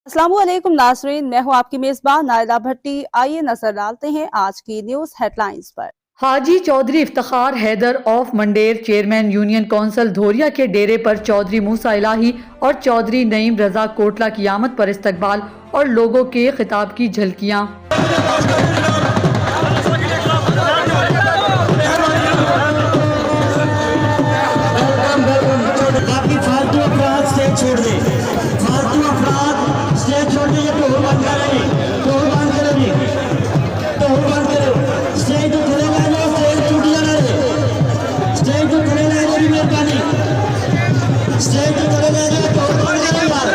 अस्सलामुअलैकुम नाज़रीन, मैं हूं आपकी मेजबान नायला भट्टी। आइए नजर डालते हैं आज की न्यूज हेडलाइंस पर। Haji Chaudhary Iftikhar Haider of Mander chairman union council Dhoria के डेरे पर चौधरी मूसा इलाही और चौधरी नईम रजा कोटला की आमद पर इस्तकबाल और लोगों के खिताब की झलकियां। छोड़ दे फालतू अफराद स्टेज छोड़ दे। ढोल बंद करें, ढोल बंद करें, ढोल बंद करो। स्टेज तो खड़े रह जाओ, स्टेज टूट जाना है। स्टेज तो खड़े रह जाओ, मेहरबानी। स्टेज तो खड़े रह जाओ, ढोल बंद करें यार,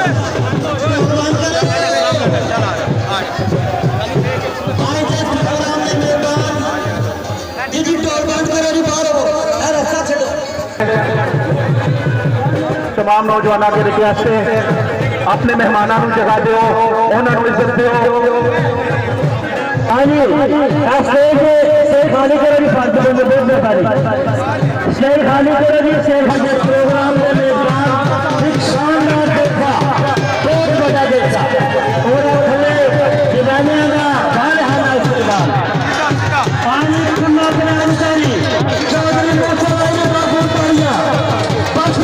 ढोल बंद करें। आज के प्रोग्राम में मेहरबान जी ढोल बंद करो जी, बाहर हो रास्ता छोड़ो। तमाम नौजवानों के रिक्वेस्ट है, अपने मेहमानों को जगा दो, उन्होंने इज्जत दो। हाँ जी, स्टेज खाली करो जी, फालतू में बहुत मेहरबानी। स्टेज खाली करो जी, स्टेज खाली। प्रोग्राम में मेजबान एक शानदार देखा, बहुत बड़ा देखा और खुले दीवानिया का बाल हाना इस्तेमाल पानी खुला बनाने चाहिए। चौधरी मूसा इलाही बाबू तोड़िया बस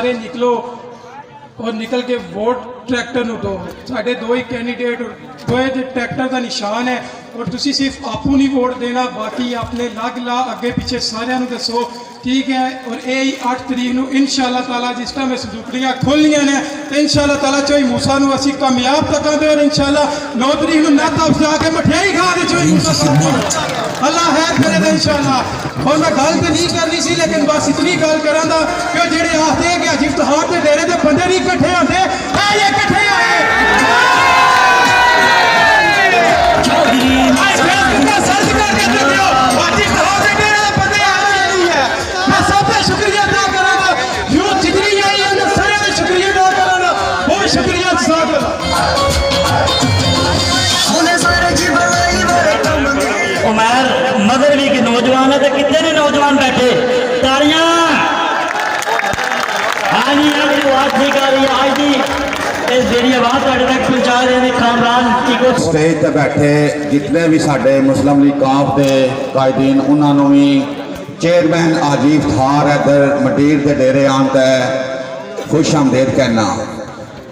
निकलो और निकल के वोट ट्रैक्टर ਨੂੰ दो। साढ़े दो ही कैंडिडेट दो ट्रैक्टर का निशान है और तुसी सिर्फ आपू नहीं वोट देना, बाकी अपने लग ला अगे पीछे सारिਆਂ ਨੂੰ दसो, ठीक है। और यही 8 तरीक ਨੂੰ इंशाअल्लाह ताला जिस टाइम सुदुकड़ियाँ खोलियां ने तो इंशाअल्लाह ताला चोई मूसा ਨੂੰ ਅਸੀਂ कामयाब तकांगे और इंशाअल्लाह 9 तरीक ਨੂੰ नाता उठा के मठियाई खा के चोई मूसा अल्लाह है करे तो इंशाअल्लाह। और मैं गल तो नहीं करनी सी, लेकिन बस इतनी गल करांगा कि जेडे आखते हैं कि इफ्तिखार के डेरे के बंदे नहीं इकट्ठे आते, ये इकट्ठे आए। शुक्रिया अदा करांगा, यूथ जितनी आई है सारे शुक्रिया अदा करांगा, बहुत शुक्रिया उमर मगरबी के नौजवान है तो कितने ने नौजवान बैठे, तालियां। हाँ जी, आज ठीक आ रही है, आज की इस जेडी आवाज तक पहुंचा रहे हैं कामरान की को। स्टेज पर बैठे जितने भी साडे मुस्लिम लीग काफ के कायदीन, उन्होंने भी चेयरमैन हाजी इफ्तिखार हैदर मंडेर के डेरे आन तक खुश आमदेद कहना।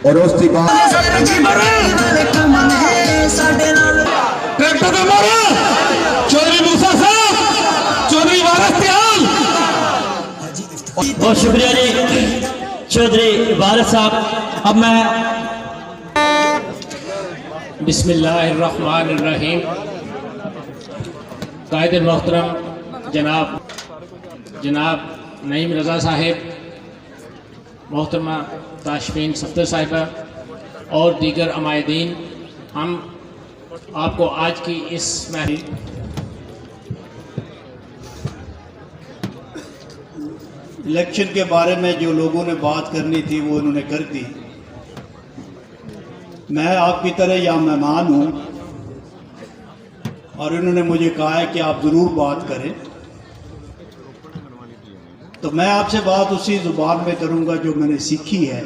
और उसके बाद चौधरी मूसा साहब, चौधरी वारिस त्याल, बहुत शुक्रिया जी चौधरी वारिस साहब। अब मैं बिस्मिल्लाहिर्रहमानिर्रहीम। कायदे मोहतरम जनाब नईम रज़ा साहिब, मोहतरमा ताशफीन सफ्तर साहिबा और दीगर अमायदीन, हम आपको आज की इस महफिल इलेक्शन के बारे में जो लोगों ने बात करनी थी वो उन्होंने कर दी। मैं आपकी तरह यहाँ मेहमान हूँ और इन्होंने मुझे कहा है कि आप ज़रूर बात करें। तो मैं आपसे बात उसी जुबान में करूंगा जो मैंने सीखी है।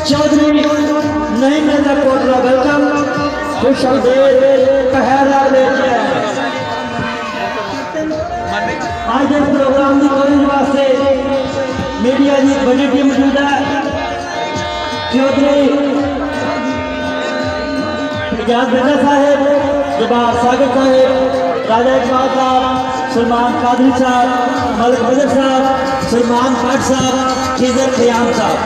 चौधरी नईम रजा कोटला वेलकम खुश आमदेद पहरा लेके आज इस प्रोग्राम की कवरेज वास्ते मीडिया की बड़ी टीम मौजूद है। चौधरी इजाज बेटा साहेब, जवाब सागर साहेब, राजा इकबाल साहब, सलमान कादरी साहब, मलिक बदर साहब, सलमान भट्ट साहब, खिजर खयाम साहब,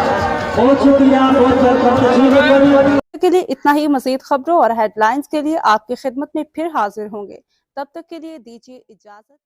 बहुत शुक्रिया, बहुत बहुत के लिए इतना ही। मजीद खबरों और हेडलाइंस के लिए आपकी खिदमत में फिर हाजिर होंगे। तब तक के लिए दीजिए इजाजत।